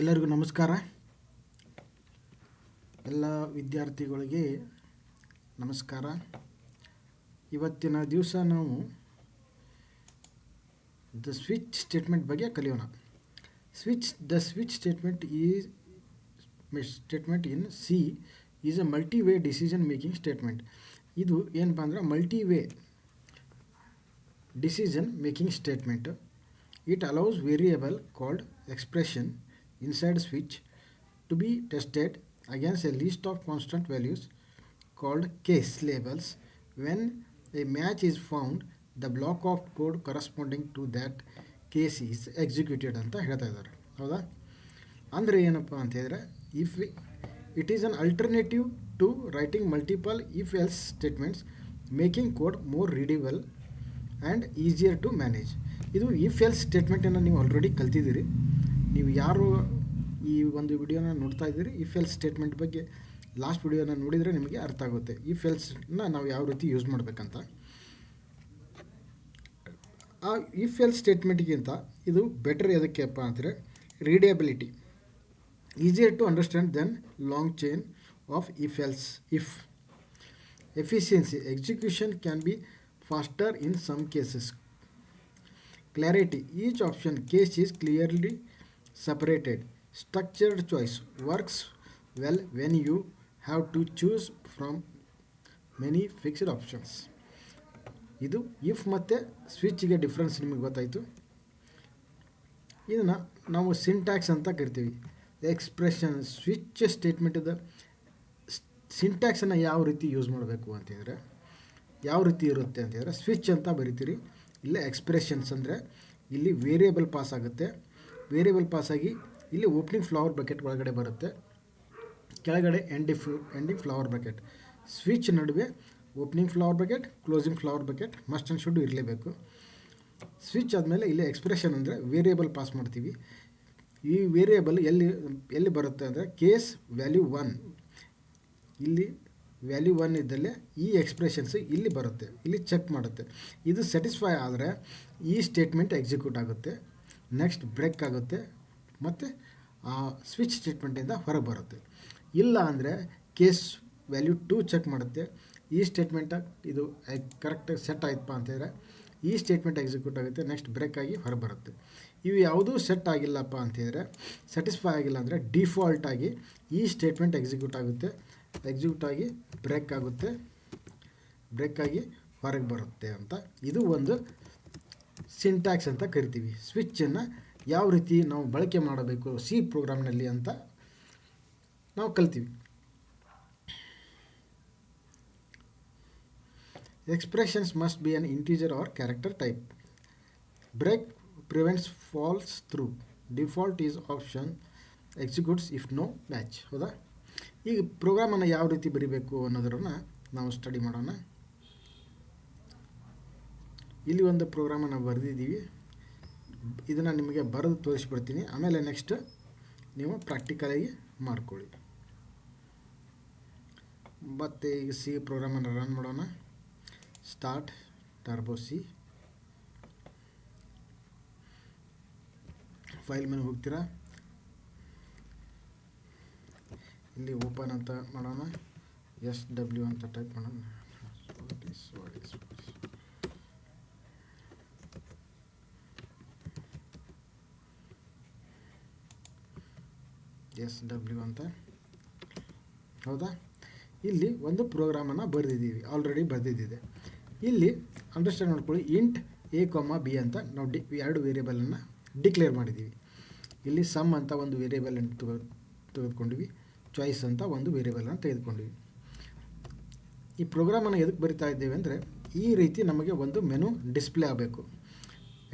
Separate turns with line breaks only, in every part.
ಎಲ್ಲರಿಗೂ ನಮಸ್ಕಾರ. ಎಲ್ಲ ವಿದ್ಯಾರ್ಥಿಗಳಿಗೆ ನಮಸ್ಕಾರ. ಇವತ್ತಿನ ದಿವಸ ನಾವು ದ ಸ್ವಿಚ್ ಸ್ಟೇಟ್ಮೆಂಟ್ ಬಗ್ಗೆ ಕಲಿಯೋಣ. The switch statement in C is a multiway decision making statement. ಇದು ಏನಪ್ಪ ಅಂದ್ರೆ multiway decision making statement. It allows variable called expression inside switch to be tested against a list of constant values called case labels. When a match is found, the block of code corresponding to that case is executed ಅಂತ ಹೇಳ್ತಾ ಇದ್ದಾರೆ. ಹೌದಾ? ಅಂದರೆ ಏನಪ್ಪ ಅಂತ ಹೇಳಿದ್ರೆ, if it is an alternative to writing multiple if else statements, making code more readable and easier to manage. ಇದು if else ಸ್ಟೇಟ್ಮೆಂಟನ್ನು ನೀವು ಆಲ್ರೆಡಿ ಕಲ್ತಿದ್ದೀರಿ. ನೀವು ಯಾರು ಈ ಒಂದು ವಿಡಿಯೋನ ನೋಡ್ತಾ ಇದ್ದೀರಿ, ಇಫ್ ಎಲ್ಸ್ ಸ್ಟೇಟ್ಮೆಂಟ್ ಬಗ್ಗೆ ಲಾಸ್ಟ್ ವಿಡಿಯೋನ ನೋಡಿದರೆ ನಿಮಗೆ ಅರ್ಥ ಆಗುತ್ತೆ ಇಫ್ ಎಲ್ಸ್ನ ನಾವು ಯಾವ ರೀತಿ ಯೂಸ್ ಮಾಡಬೇಕಂತ. ಆ ಇಫ್ ಎಲ್ಸ್ ಸ್ಟೇಟ್ಮೆಂಟ್ಗಿಂತ ಇದು ಬೆಟರ್ ಎದಕ್ಕೆಪ್ಪ ಅಂದರೆ readability, easier to understand than long chain of if else. If efficiency, execution can be faster in some cases. Clarity, each option case is clearly separated. Structured choice works well when you have to choose from many fixed options. ಇದು if ಮತ್ತು ಸ್ವಿಚ್ಗೆ difference ನಿಮಗೆ ಗೊತ್ತಾಯಿತು. ಇದನ್ನು ನಾವು syntax ಅಂತ ಕರಿತೀವಿ. Expression switch ಸ್ಟೇಟ್ಮೆಂಟದ ಸಿಂಟ್ಯಾಕ್ಸನ್ನು ಯಾವ ರೀತಿ ಯೂಸ್ ಮಾಡಬೇಕು ಅಂತಂದರೆ, ಯಾವ ರೀತಿ ಇರುತ್ತೆ ಅಂತಂದರೆ, ಸ್ವಿಚ್ ಅಂತ ಬರಿತೀರಿ. ಇಲ್ಲೇ ಎಕ್ಸ್ಪ್ರೆಷನ್ಸ್ ಅಂದರೆ ಇಲ್ಲಿ ವೇರಿಯೇಬಲ್ ಪಾಸ್ ಆಗುತ್ತೆ. ವೇರಿಯೇಬಲ್ ಪಾಸಾಗಿ ಇಲ್ಲಿ ಓಪನಿಂಗ್ ಫ್ಲವರ್ ಬಕೆಟ್ ಒಳಗಡೆ ಬರುತ್ತೆ, ಕೆಳಗಡೆ ಎಂಡಿಂಗ್ ಫ್ಲವರ್ ಬಕೆಟ್. ಸ್ವಿಚ್ ನಡುವೆ opening flower bucket, closing flower bucket must and should ಇರಲೇಬೇಕು. ಸ್ವಿಚ್ ಆದಮೇಲೆ ಇಲ್ಲಿ ಎಕ್ಸ್ಪ್ರೆಷನ್ ಅಂದರೆ ವೇರಿಯೇಬಲ್ ಪಾಸ್ ಮಾಡ್ತೀವಿ. ಈ ವೇರಿಯೇಬಲ್ ಎಲ್ಲಿ ಬರುತ್ತೆ ಅಂದರೆ ಕೇಸ್ ವ್ಯಾಲ್ಯೂ 1. ಇಲ್ಲಿ ವ್ಯಾಲ್ಯೂ 1 ಇದ್ದಲ್ಲೇ ಈ ಎಕ್ಸ್ಪ್ರೆಷನ್ಸ್ ಇಲ್ಲಿ ಬರುತ್ತೆ, ಇಲ್ಲಿ ಚೆಕ್ ಮಾಡುತ್ತೆ. ಇದು ಸ್ಯಾಟಿಸ್ಫೈ ಆದರೆ ಈ ಸ್ಟೇಟ್ಮೆಂಟ್ ಎಕ್ಸಿಕ್ಯೂಟ್ ಆಗುತ್ತೆ, ನೆಕ್ಸ್ಟ್ ಬ್ರೇಕ್ ಆಗುತ್ತೆ ಮತ್ತು ಆ ಸ್ವಿಚ್ ಸ್ಟೇಟ್ಮೆಂಟಿಂದ ಹೊರಗೆ ಬರುತ್ತೆ. ಇಲ್ಲ ಅಂದರೆ ಕೇಸ್ ವ್ಯಾಲ್ಯೂ 2 ಚೆಕ್ ಮಾಡುತ್ತೆ. ಈ ಸ್ಟೇಟ್ಮೆಂಟ್ ಇದು ಕರೆಕ್ಟಾಗಿ ಸೆಟ್ ಆಯ್ತಪ್ಪ ಅಂತಂದರೆ ಈ ಸ್ಟೇಟ್ಮೆಂಟ್ ಎಕ್ಸಿಕ್ಯೂಟ್ ಆಗುತ್ತೆ, ನೆಕ್ಸ್ಟ್ ಬ್ರೇಕ್ ಆಗಿ ಹೊರಗೆ ಬರುತ್ತೆ. ಇವು ಯಾವುದೂ ಸೆಟ್ ಆಗಿಲ್ಲಪ್ಪ ಅಂತಂದರೆ, ಸ್ಯಾಟಿಸ್ಫೈ ಆಗಿಲ್ಲ ಅಂದರೆ ಡಿಫಾಲ್ಟಾಗಿ ಈ ಸ್ಟೇಟ್ಮೆಂಟ್ ಎಕ್ಸಿಕ್ಯೂಟ್ ಆಗುತ್ತೆ, ಎಕ್ಸಿಕ್ಯೂಟ್ ಆಗಿ ಬ್ರೇಕ್ ಆಗುತ್ತೆ, ಬ್ರೇಕ್ ಆಗಿ ಹೊರಗೆ ಬರುತ್ತೆ ಅಂತ. ಇದು ಒಂದು ಸಿಂಟ್ಯಾಕ್ಸ್ ಅಂತ ಕರಿತೀವಿ. ಸ್ವಿಚ್ಚನ್ನು ಯಾವ ರೀತಿ ನಾವು ಬಳಕೆ ಮಾಡಬೇಕು ಸಿ ಪ್ರೋಗ್ರಾಮ್ನಲ್ಲಿ ಅಂತ ನಾವು ಕಲ್ತೀವಿ. Expressions must be an integer or character type. Break prevents falls through. Default is option, executes if no match. ಹೌದಾ? ಈಗ ಪ್ರೋಗ್ರಾಮನ್ನು ಯಾವ ರೀತಿ ಬರೀಬೇಕು ಅನ್ನೋದನ್ನು ನಾವು ಸ್ಟಡಿ ಮಾಡೋಣ. ಇಲ್ಲಿ ಒಂದು ಪ್ರೋಗ್ರಾಮನ್ನು ಬರೆದಿದ್ದೀವಿ. ಇದನ್ನು ನಿಮಗೆ ಬರೆದು ತೋರಿಸ್ಬಿಡ್ತೀನಿ, ಆಮೇಲೆ ನೆಕ್ಸ್ಟ್ ನೀವು ಪ್ರಾಕ್ಟಿಕಲಾಗಿ ಮಾಡ್ಕೊಳ್ಳಿ. ಮತ್ತು ಈಗ ಸಿ ಪ್ರೋಗ್ರಾಮನ್ನು ರನ್ ಮಾಡೋಣ. Start turbo C. ಫೈಲ್ ಮೇಲೆ ಹೋಗ್ತೀರಾ, ಇಲ್ಲಿ ಓಪನ್ ಅಂತ ಮಾಡೋಣ, SW ಅಂತ ಟೈಪ್ ಮಾಡೋಣ. SW ಅಂತ. ಹೌದಾ? ಇಲ್ಲಿ ಒಂದು ಪ್ರೋಗ್ರಾಮನ್ನು ಬರೆದಿದ್ದೀವಿ, ಆಲ್ರೆಡಿ ಬರೆದಿದ್ದಿದೆ. ಇಲ್ಲಿ ಅಂಡರ್ಸ್ಟ್ಯಾಂಡ್ ಮಾಡ್ಕೊಳ್ಳಿ, ಇಂಟ್ A, B ಅಂತ ನಾವು ಎರಡು ವೇರಿಯೇಬಲನ್ನು ಡಿಕ್ಲೇರ್ ಮಾಡಿದ್ದೀವಿ. ಇಲ್ಲಿ ಸಮ್ ಅಂತ ಒಂದು ವೇರಿಯೇಬಲನ್ನು ತೆಗೆದುಕೊಂಡಿವಿ, ಚಾಯ್ಸ್ ಅಂತ ಒಂದು ವೇರಿಯೇಬಲನ್ನು ತೆಗೆದುಕೊಂಡಿವಿ. ಈ ಪ್ರೋಗ್ರಾಮನ್ನು ಎದಕ್ಕೆ ಬರಿತಾ ಇದ್ದೇವೆ ಅಂದರೆ, ಈ ರೀತಿ ನಮಗೆ ಒಂದು ಮೆನು ಡಿಸ್ಪ್ಲೇ ಆಗಬೇಕು.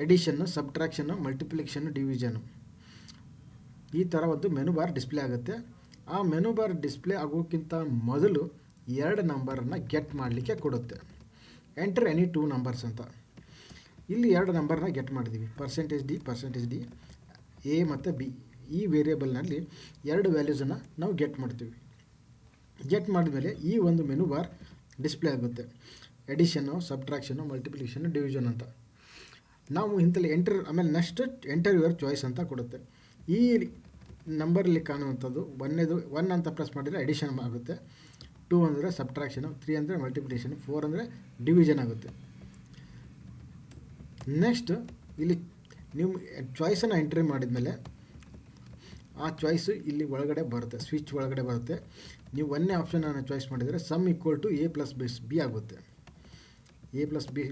ಎಡಿಷನ್ನು, ಸಬ್ಟ್ರಾಕ್ಷನ್ನು, ಮಲ್ಟಿಪ್ಲಿಕೇಷನ್ನು, ಡಿವಿಷನ್ನು, ಈ ಥರ ಒಂದು ಮೆನು ಬಾರ್ ಡಿಸ್ಪ್ಲೇ ಆಗುತ್ತೆ. ಆ ಮೆನು ಬಾರ್ ಡಿಸ್ಪ್ಲೇ ಆಗೋಕ್ಕಿಂತ ಮೊದಲು 2 ನಂಬರನ್ನು ಗೆಟ್ ಮಾಡಲಿಕ್ಕೆ ಕೊಡುತ್ತೆ. ಎಂಟರ್ ಎನಿ 2 ನಂಬರ್ಸ್ ಅಂತ. ಇಲ್ಲಿ 2 ನಂಬರ್ನ ಗೆಟ್ ಮಾಡಿದ್ದೀವಿ, %D A ಮತ್ತು B. ಈ ವೇರಿಯೇಬಲ್ನಲ್ಲಿ 2 ವ್ಯಾಲ್ಯೂಸನ್ನು ನಾವು ಗೆಟ್ ಮಾಡ್ತೀವಿ. ಗೆಟ್ ಮಾಡಿದ್ಮೇಲೆ ಈ ಒಂದು ಮೆನು ಬಾರ್ ಡಿಸ್ಪ್ಲೇ ಆಗುತ್ತೆ. ಎಡಿಷನ್ನು, ಸಬ್ಟ್ರಾಕ್ಷನ್ನು, ಮಲ್ಟಿಪ್ಲಿಕೇಷನ್ನು, ಡಿವಿಷನ್ ಅಂತ. ನಾವು ಇಂತಲ್ಲಿ ಎಂಟರ್, ಆಮೇಲೆ ನೆಕ್ಸ್ಟ್ ಎಂಟರ್ ಯುವರ್ ಚಾಯ್ಸ್ ಅಂತ ಕೊಡುತ್ತೆ. ಈ ನಂಬರಲ್ಲಿ ಕಾಣುವಂಥದ್ದು ಒಂದೇದು 1 ಅಂತ ಪ್ರೆಸ್ ಮಾಡಿದರೆ ಅಡಿಷನ್ ಆಗುತ್ತೆ, 2 ಅಂದರೆ ಸಬ್ಟ್ರಾಕ್ಷನು, 3 ಅಂದರೆ ಮಲ್ಟಿಪ್ಲಿಕೇಷನ್, 4 ಅಂದರೆ ಡಿವಿಷನ್ ಆಗುತ್ತೆ. ನೆಕ್ಸ್ಟ್ ಇಲ್ಲಿ ನೀವು ಚಾಯ್ಸನ್ನು ಎಂಟ್ರಿ ಮಾಡಿದ್ಮೇಲೆ ಆ ಚಾಯ್ಸು ಇಲ್ಲಿ ಒಳಗಡೆ ಬರುತ್ತೆ, ಸ್ವಿಚ್ ಒಳಗಡೆ ಬರುತ್ತೆ. ನೀವು ಒಂದೇ ಆಪ್ಷನನ್ನು ಚಾಯ್ಸ್ ಮಾಡಿದರೆ sum equal to a plus b ಆಗುತ್ತೆ. a ಪ್ಲಸ್ ಬಿ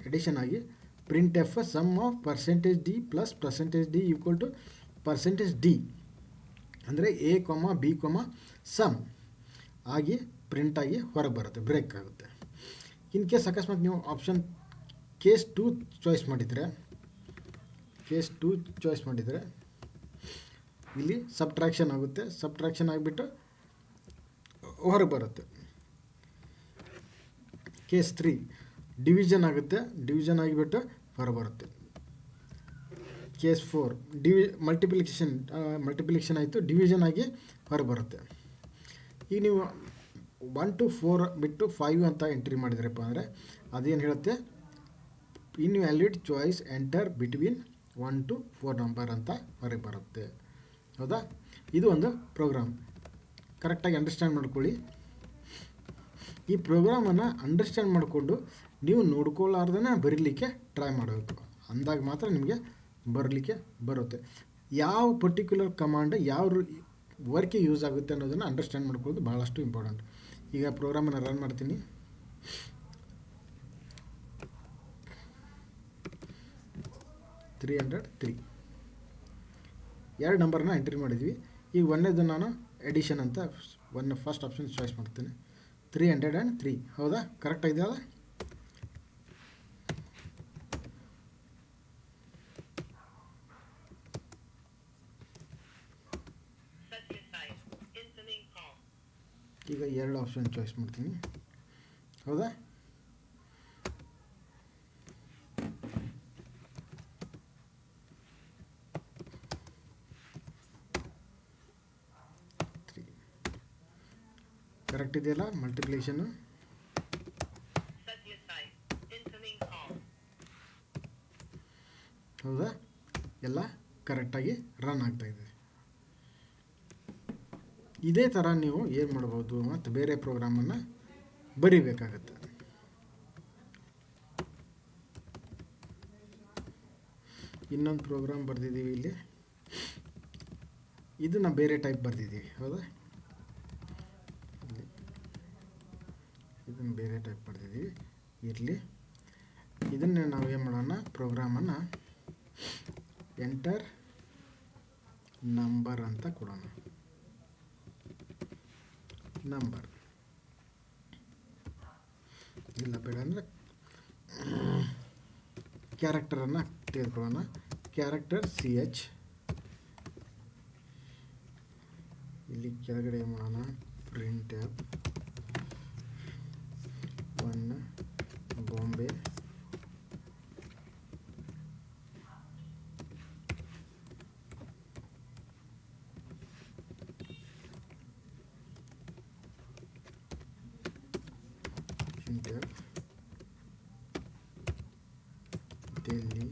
ಎಡಿಷನ್ ಆಗಿ printf sum of percentage d plus percentage d equal to percentage d ಅಂದರೆ a, b, ಸಮ್ ಆಗಿ ಪ್ರಿಂಟಾಗಿ ಹೊರಗೆ ಬರುತ್ತೆ, ಬ್ರೇಕ್ ಆಗುತ್ತೆ. ಇನ್ ಕೇಸ್ ಅಕಸ್ಮಾತ್ ನೀವು ಆಪ್ಷನ್ ಕೇಸ್ 2 ಚಾಯ್ಸ್ ಮಾಡಿದರೆ ಇಲ್ಲಿ ಸಬ್ಟ್ರಾಕ್ಷನ್ ಆಗುತ್ತೆ, ಸಬ್ಟ್ರಾಕ್ಷನ್ ಆಗಿಬಿಟ್ಟು ಹೊರಗೆ ಬರುತ್ತೆ. ಕೇಸ್ 3 ಡಿವಿಷನ್ ಆಗುತ್ತೆ, ಡಿವಿಷನ್ ಆಗಿಬಿಟ್ಟು ಹೊರಗೆ ಬರುತ್ತೆ. ಕೇಸ್ 4 ಮಲ್ಟಿಪ್ಲಿಕೇಷನ್ ಆಯಿತು, ಡಿವಿಷನ್ ಆಗಿ ಹೊರಗೆ ಬರುತ್ತೆ. ಈಗ ನೀವು 1 to 4 ಬಿಟ್ಟು 5 ಅಂತ ಎಂಟ್ರಿ ಮಾಡಿದ್ರಪ್ಪ ಅಂದರೆ ಅದೇನು ಹೇಳುತ್ತೆ, invalid choice enter between 1 to 4 number ಅಂತ ಹೊರಗೆ ಬರುತ್ತೆ. ಹೌದಾ? ಇದು ಒಂದು ಪ್ರೋಗ್ರಾಮ್. ಕರೆಕ್ಟಾಗಿ ಅಂಡರ್ಸ್ಟ್ಯಾಂಡ್ ಮಾಡ್ಕೊಳ್ಳಿ. ಈ ಪ್ರೋಗ್ರಾಮನ್ನು ಅಂಡರ್ಸ್ಟ್ಯಾಂಡ್ ಮಾಡಿಕೊಂಡು ನೀವು ನೋಡ್ಕೊಳ್ಳಾರ್ದೇ ಬರೀಲಿಕ್ಕೆ ಟ್ರೈ ಮಾಡಬೇಕು, ಅಂದಾಗ ಮಾತ್ರ ನಿಮಗೆ ಬರಲಿಕ್ಕೆ ಬರುತ್ತೆ. ಯಾವ ಪರ್ಟಿಕ್ಯುಲರ್ ಕಮಾಂಡ್ ಯಾವ ವರ್ಕಿಗೆ ಯೂಸ್ ಆಗುತ್ತೆ ಅನ್ನೋದನ್ನು ಅಂಡರ್ಸ್ಟ್ಯಾಂಡ್ ಮಾಡ್ಕೊಳ್ಳೋದು ಭಾಳಷ್ಟು ಇಂಪಾರ್ಟೆಂಟ್. ಈಗ ಪ್ರೋಗ್ರಾಮನ್ನು ರನ್ ಮಾಡ್ತೀನಿ. $303 2 ನಂಬರ್ನ ಎಂಟ್ರಿ ಮಾಡಿದ್ವಿ. ಈಗ ಒಂದೇದು ನಾನು ಎಡಿಷನ್ ಅಂತ ಫಸ್ಟ್ ಆಪ್ಷನ್ ಚಾಯ್ಸ್ ಮಾಡ್ತೀನಿ, 303. ಹೌದಾ? ಕರೆಕ್ಟ್ ಇದೆಯಲ್ಲ? ಈಗ 2 ಆಪ್ಷನ್ ಚಾಯ್ಸ್ ಮಾಡ್ತೀನಿ. ಹೌದಾ? ಕರೆಕ್ಟ್ ಇದೆಯಲ್ಲ ಮಲ್ಟಿಪ್ಲಿಕೇಷನ್ನು? ಹೌದಾ? ಎಲ್ಲ ಕರೆಕ್ಟಾಗಿ ರನ್ ಆಗ್ತಾಯಿದೆ. ಇದೇ ಥರ ನೀವು ಏನು ಮಾಡ್ಬೋದು, ಮತ್ತು ಬೇರೆ ಪ್ರೋಗ್ರಾಮನ್ನು ಬರಿಬೇಕಾಗತ್ತೆ. ಇನ್ನೊಂದು ಪ್ರೋಗ್ರಾಮ್ ಬರೆದಿದ್ದೀವಿ ಇಲ್ಲಿ, ಇದನ್ನು ಬೇರೆ ಟೈಪ್ ಬರೆದಿದ್ದೀವಿ. ಹೌದಾ? ಇದನ್ನು ಬೇರೆ ಟೈಪ್ ಬರೆದಿದ್ದೀವಿ. ಇರಲಿ, ಇದನ್ನು ನಾವು ಏನು ಮಾಡೋಣ, ಪ್ರೋಗ್ರಾಮನ್ನು ಎಂಟರ್ ನಂಬರ್ ಅಂತ ಕೊಡೋಣ. ನಂಬರ್ ಇಲ್ಲ, ಬೇಡ ಅಂದರೆ ಕ್ಯಾರೆಕ್ಟರನ್ನು ತೆಗೆದುಕೊಳ್ಳೋಣ. Character CH. ಇಲ್ಲಿ ಕೆಳಗಡೆ ಏನು ಮಾಡೋಣ, print F 1 Bombay Delhi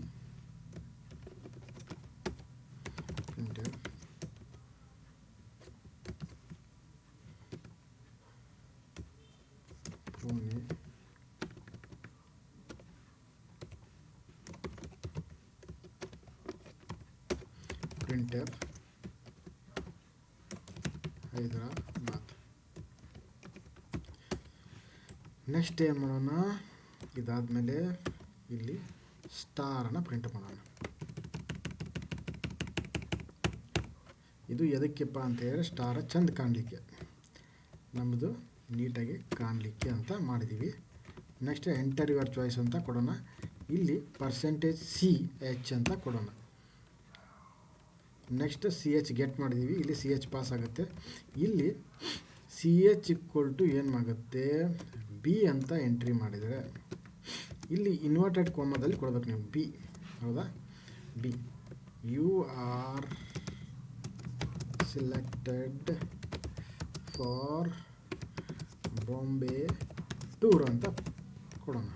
Pune printf Hyderabad. Next ಏನು ಮಾಡೋಣ, ಇದಾದಮೇಲೆ ಇಲ್ಲಿ ಸ್ಟಾರನ್ನು ಪ್ರಿಂಟ್ ಮಾಡೋಣ. ಇದು ಎದಕ್ಕೆಪ್ಪ ಅಂತ ಹೇಳಿದ್ರೆ ಸ್ಟಾರ ಚೆಂದ ಕಾಣಲಿಕ್ಕೆ, ನಮ್ಮದು ನೀಟಾಗಿ ಕಾಣಲಿಕ್ಕೆ ಅಂತ ಮಾಡಿದ್ದೀವಿ. ನೆಕ್ಸ್ಟ್ ಎಂಟರ್ ಯುವರ್ ಚಾಯ್ಸ್ ಅಂತ ಕೊಡೋಣ. ಇಲ್ಲಿ %CH ಅಂತ ಕೊಡೋಣ. ನೆಕ್ಸ್ಟ್ CH ಗೆಟ್ ಮಾಡಿದ್ದೀವಿ, ಇಲ್ಲಿ CH ಪಾಸ್ ಆಗುತ್ತೆ. ಇಲ್ಲಿ CH ಈಕ್ವಲ್ ಟು ಏನಾಗುತ್ತೆ, B ಅಂತ ಎಂಟ್ರಿ ಮಾಡಿದರೆ ಇಲ್ಲಿ ಇನ್ವರ್ಟೆಡ್ ಕಾಮದಲ್ಲಿ ಕೊಡಬೇಕು ನೀವು B. ಹೌದಾ? B you are selected for Bombay tour ಅಂತ ಕೊಡೋಣ.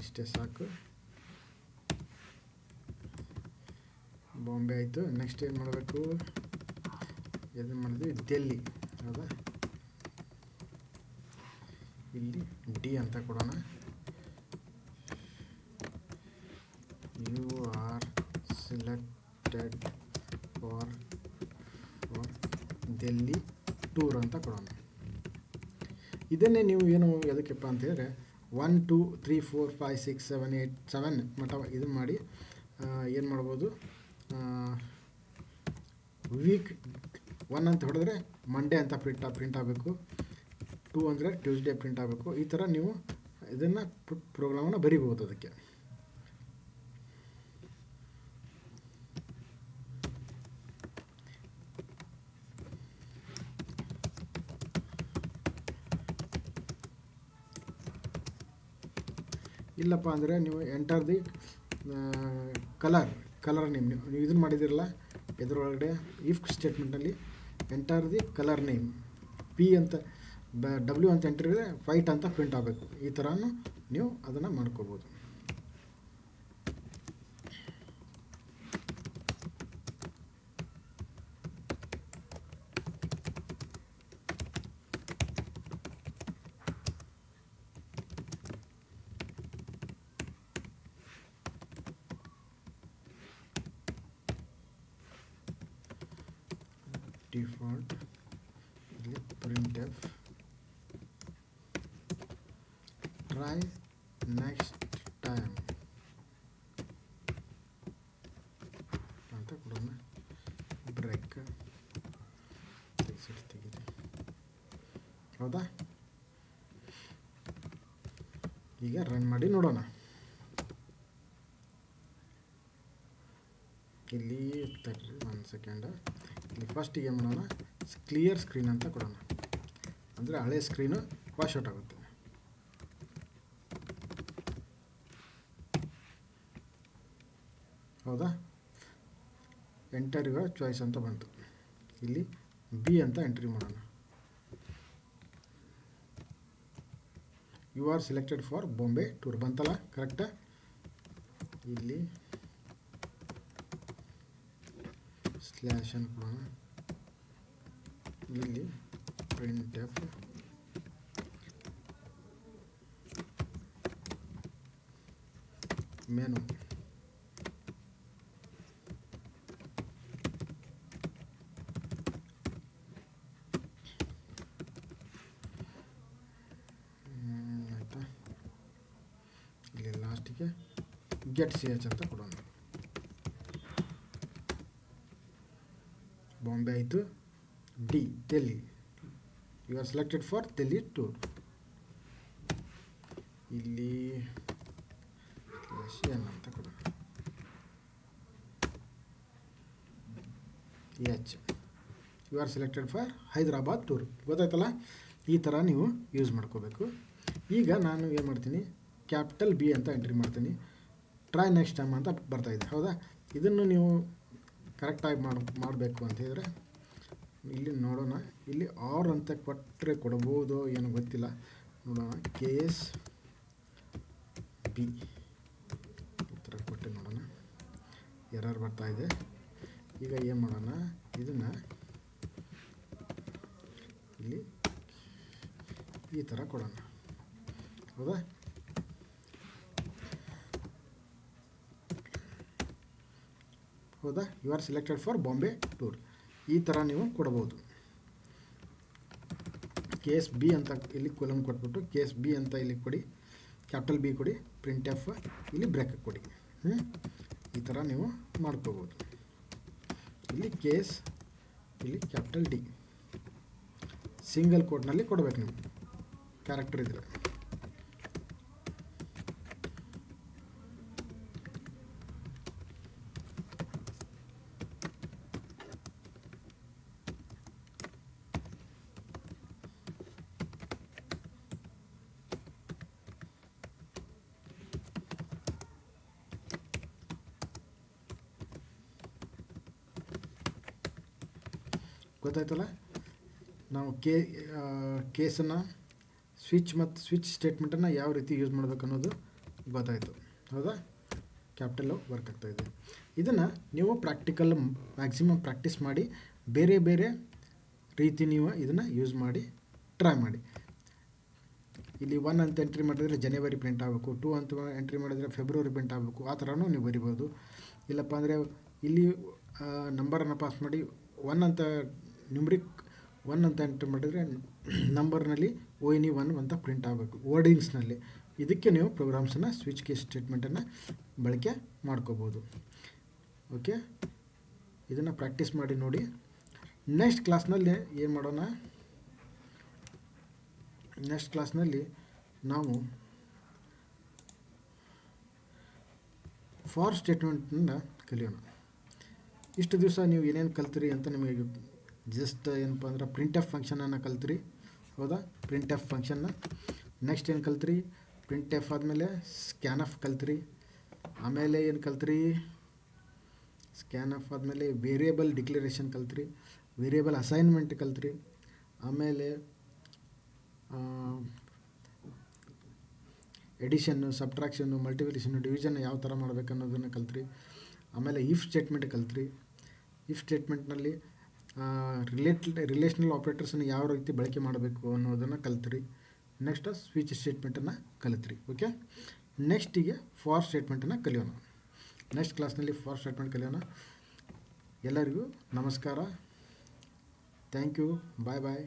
ಇಷ್ಟೇ ಸಾಕು. ಬಾಂಬೆ ಆಯಿತು. ನೆಕ್ಸ್ಟ್ ಏನು ಮಾಡಬೇಕು, ಇದನ್ನು ಮಾಡಿದ್ವಿ ಡೆಲ್ಲಿ, ಹೌದಾ. ಇಲ್ಲಿ ಡಿ ಅಂತ ಕೊಡೋಣ. You are selected for Delhi tour ಅಂತ ಕೊಡೋಣ. ಇದನ್ನೇ ನೀವು ಏನು ಎದಕ್ಕೆಪ್ಪ ಅಂತ ಹೇಳಿದ್ರೆ 1 2 3 4 5 6 7 8 7 ಮಟ್ಟ ಇದನ್ನು ಮಾಡಿ ಏನು ಮಾಡ್ಬೋದು, ವೀಕ್ 1 ಅಂತ ಹೊಡೆದ್ರೆ ಮಂಡೇ ಅಂತ ಪ್ರಿಂಟ್ ಆಗಬೇಕು, 2 ಅಂದರೆ ಟ್ಯೂಸ್ಡೇ ಪ್ರಿಂಟ್ ಆಗಬೇಕು. ಈ ಥರ ನೀವು ಇದನ್ನು ಪ್ರೋಗ್ರಾಮನ್ನು ಬರಿಬೋದು. ಅದಕ್ಕೆ ಇಲ್ಲಪ್ಪ ಅಂದರೆ ನೀವು ಎಂಟರ್ ದಿ ಕಲರ್ ನೇಮ್, ನೀವು ಇದನ್ನು ಮಾಡಿದಿರಲ್ಲ ಇದರೊಳಗಡೆ ಇಫ್ ಸ್ಟೇಟ್ಮೆಂಟಲ್ಲಿ enter the colour name, P ಅಂತ ಡಬ್ಲ್ಯೂ ಅಂತ ಎಂಟ್ರಿದ್ರೆ ವೈಟ್ ಅಂತ ಪ್ರಿಂಟ್ ಆಗಬೇಕು. ಈ ಥರನೂ ನೀವು ಅದನ್ನು ಮಾಡ್ಕೋಬೋದು. ಡಿಫಾಲ್ಟ್ ಇಲ್ಲಿ printf try next time ಅಂತ ಕೊಡೋಣ. ಬ್ರೇಕ್ ತೆಗೆದು, ಹೌದಾ. ಈಗ ರನ್ ಮಾಡಿ ನೋಡೋಣ. ಇಲ್ಲಿ 1 ಸೆಕೆಂಡ್, ಇಲ್ಲಿ ಫಸ್ಟಿಗೆ ಏನು ಮಾಡೋಣ, ಕ್ಲಿಯರ್ ಸ್ಕ್ರೀನ್ ಅಂತ ಕೊಡೋಣ. ಅಂದರೆ ಹಳೆ ಸ್ಕ್ರೀನು ವಾಶ್ ಔಟ್ ಆಗುತ್ತೆ. ಹೌದಾ. ಎಂಟರ್ ಯುವರ್ ಚಾಯ್ಸ್ ಅಂತ ಬಂತು. ಇಲ್ಲಿ ಬಿ ಅಂತ ಎಂಟ್ರಿ ಮಾಡೋಣ. You are selected for Bombay tour ಬಂತಲ್ಲ, ಕರೆಕ್ಟಾ. ಇಲ್ಲಿ ಸ್ಲ್ಯಾಶ್ ಅಂತ ಕೊಡೋಣ. ಇಲ್ಲಿ printf ಮೆನು, ಆಯಿತಾ. ಇಲ್ಲಿ ಲಾಸ್ಟಿಗೆ ಗೆಟ್ ಸಿ ಎಚ್ ಅಂತ ಕೊಡೋಣ. ಬಾಂಬೆ ಆಯಿತು. D Delhi, you are selected for Delhi tour. ಇಲ್ಲಿ ಎನ್ ಅಂತ ಕೊಡೋಣ. H, you are selected for Hyderabad tour. ಗೊತ್ತಾಯ್ತಲ್ಲ. ಈ ಥರ ನೀವು ಯೂಸ್ ಮಾಡ್ಕೋಬೇಕು. ಈಗ ನಾನು ಏನು ಮಾಡ್ತೀನಿ, ಕ್ಯಾಪಿಟಲ್ ಬಿ ಅಂತ ಎಂಟ್ರಿ ಮಾಡ್ತೀನಿ. ಟ್ರೈ ನೆಕ್ಸ್ಟ್ ಟೈಮ್ ಅಂತ ಬರ್ತಾಯಿದೆ, ಹೌದಾ. ಇದನ್ನು ನೀವು ಕರೆಕ್ಟಾಗಿ ಮಾಡಬೇಕು ಅಂತ ಹೇಳಿದರೆ ಇಲ್ಲಿ ನೋಡೋಣ. ಇಲ್ಲಿ ಆರ್ ಅಂತ ಕೊಟ್ಟರೆ ಕೊಡ್ಬೋದು, ಏನೋ ಗೊತ್ತಿಲ್ಲ, ನೋಡೋಣ. KS B ಈ ಥರ ಕೊಟ್ಟೆ ನೋಡೋಣ. ಎರರ್ ಬರ್ತಾಯಿದೆ. ಈಗ ಏನು ಮಾಡೋಣ, ಇದನ್ನು ಇಲ್ಲಿ ಈ ಥರ ಕೊಡೋಣ, ಹೌದಾ. ಹೌದಾ. You are selected for Bombay tour. ಈ ಥರ ನೀವು ಕೊಡ್ಬೋದು. KS B ಅಂತ ಇಲ್ಲಿ ಕೊಲಮ್ ಕೊಟ್ಬಿಟ್ಟು KS B ಅಂತ ಇಲ್ಲಿ ಕೊಡಿ, ಕ್ಯಾಪಿಟಲ್ ಬಿ ಕೊಡಿ, printf ಇಲ್ಲಿ ಬ್ರೇಕ್ ಕೊಡಿ. ಈ ಥರ ನೀವು ಮಾಡ್ಕೋಬೋದು. ಇಲ್ಲಿ KS, ಇಲ್ಲಿ ಕ್ಯಾಪಿಟಲ್ D, ಸಿಂಗಲ್ ಕೋಟ್ನಲ್ಲಿ ಕೊಡಬೇಕು ನೀವು, ಕ್ಯಾರೆಕ್ಟರ್ ಇದ್ರೆ. ಗೊತ್ತಾಯ್ತಲ್ಲ. ನಾವು ಕೇಸನ್ನು ಸ್ವಿಚ್ ಸ್ಟೇಟ್ಮೆಂಟನ್ನು ಯಾವ ರೀತಿ ಯೂಸ್ ಮಾಡಬೇಕು ಅನ್ನೋದು ಗೊತ್ತಾಯಿತು, ಹೌದಾ. ಕ್ಯಾಪಿಟಲ್ ವರ್ಕ್ ಆಗ್ತಾಯಿದೆ. ಇದನ್ನು ನೀವು ಪ್ರಾಕ್ಟಿಕಲ್ ಮ್ಯಾಕ್ಸಿಮಮ್ ಪ್ರಾಕ್ಟೀಸ್ ಮಾಡಿ ಬೇರೆ ಬೇರೆ ರೀತಿ ನೀವು ಇದನ್ನು ಯೂಸ್ ಮಾಡಿ ಟ್ರೈ ಮಾಡಿ. ಇಲ್ಲಿ 1 ಅಂತ ಎಂಟ್ರಿ ಮಾಡಿದರೆ ಜನವರಿ ಪ್ರಿಂಟ್ ಆಗಬೇಕು, 2 ಅಂತ ಎಂಟ್ರಿ ಮಾಡಿದರೆ ಫೆಬ್ರವರಿ ಪ್ರಿಂಟ್ ಆಗಬೇಕು, ಆ ಥರನೂ ನೀವು ಬರಿಬೋದು. ಇಲ್ಲಪ್ಪ ಅಂದರೆ ಇಲ್ಲಿ ನಂಬರನ್ನು ಪಾಸ್ ಮಾಡಿ 1 ಅಂತ ನ್ಯೂಮ್ರಿಕ್ 1 ಅಂತ ಎಂಟ್ರಿ ಮಾಡಿದರೆ ನಂಬರ್ನಲ್ಲಿ ONE1 ಅಂತ ಪ್ರಿಂಟ್ ಆಗಬೇಕು ವರ್ಡಿಂಗ್ಸ್ನಲ್ಲಿ. ಇದಕ್ಕೆ ನೀವು ಪ್ರೋಗ್ರಾಮ್ಸನ್ನು ಸ್ವಿಚ್ ಕೇಸ್ ಸ್ಟೇಟ್ಮೆಂಟನ್ನು ಬಳಕೆ ಮಾಡ್ಕೋಬೋದು. ಓಕೆ, ಇದನ್ನು ಪ್ರಾಕ್ಟೀಸ್ ಮಾಡಿ ನೋಡಿ. ನೆಕ್ಸ್ಟ್ ಕ್ಲಾಸ್ನಲ್ಲಿ ಏನು ಮಾಡೋಣ, ನೆಕ್ಸ್ಟ್ ಕ್ಲಾಸ್ನಲ್ಲಿ ನಾವು ಫಾರ್ ಸ್ಟೇಟ್ಮೆಂಟನ್ನು ಕಲಿಯೋಣ. ಇಷ್ಟು ದಿವಸ ನೀವು ಏನೇನು ಕಲ್ತಿರಿ ಅಂತ ನಿಮಗೆ ಜಸ್ಟ್ ಏನಪ್ಪ ಅಂದ್ರೆ ಪ್ರಿಂಟ್ ಎಫ್ ಫಂಕ್ಷನನ್ನು ಕಲ್ತಿರಿ, ಹೌದಾ? ಪ್ರಿಂಟ್ ಎಫ್ ಫಂಕ್ಷನ್ನ ನೆಕ್ಸ್ಟ್ ಏನು ಕಲ್ತಿರಿ, ಪ್ರಿಂಟ್ ಎಫ್ ಆದಮೇಲೆ ಸ್ಕ್ಯಾನ್ ಎಫ್ ಕಲ್ತಿರಿ, ಆಮೇಲೆ ಏನು ಕಲ್ತಿರಿ, ಸ್ಕ್ಯಾನ್ ಎಫ್ ಆದಮೇಲೆ ವೇರಿಯೇಬಲ್ ಡಿಕ್ಲರೇಷನ್ ಕಲ್ತಿರಿ, ವೇರಿಯೇಬಲ್ ಅಸೈನ್ಮೆಂಟ್ ಕಲ್ತಿರಿ, ಆಮೇಲೆ ಎಡಿಷನ್ನು, ಸಬ್ಟ್ರಾಕ್ಷನ್ನು, ಮಲ್ಟಿಪ್ಲಿಕೇಷನ್ನು, ಡಿವಿಷನ್ ಯಾವ ಥರ ಮಾಡಬೇಕು ಅನ್ನೋದನ್ನು ಕಲ್ತಿರಿ. ಆಮೇಲೆ ಇಫ್ ಸ್ಟೇಟ್ಮೆಂಟ್ ಕಲ್ತಿರಿ. ಇಫ್ ಸ್ಟೇಟ್ಮೆಂಟ್ನಲ್ಲಿ ರಿಲೇಷನಲ್ ಆಪ್ರೇಟರ್ಸನ್ನು ಯಾವ ರೀತಿ ಬಳಕೆ ಮಾಡಬೇಕು ಅನ್ನೋದನ್ನು ಕಲ್ತಿರಿ. ನೆಕ್ಸ್ಟ್ ಸ್ವಿಚ್ ಸ್ಟೇಟ್ಮೆಂಟನ್ನು ಕಲಿತ್ರಿ. ಓಕೆ, ನೆಕ್ಸ್ಟಿಗೆ ಫಾರ್ ಸ್ಟೇಟ್ಮೆಂಟನ್ನು ಕಲಿಯೋಣ. ನೆಕ್ಸ್ಟ್ ಕ್ಲಾಸ್ನಲ್ಲಿ ಫಾರ್ ಸ್ಟೇಟ್ಮೆಂಟ್ ಕಲಿಯೋಣ. ಎಲ್ಲರಿಗೂ ನಮಸ್ಕಾರ. Thank you. Bye bye.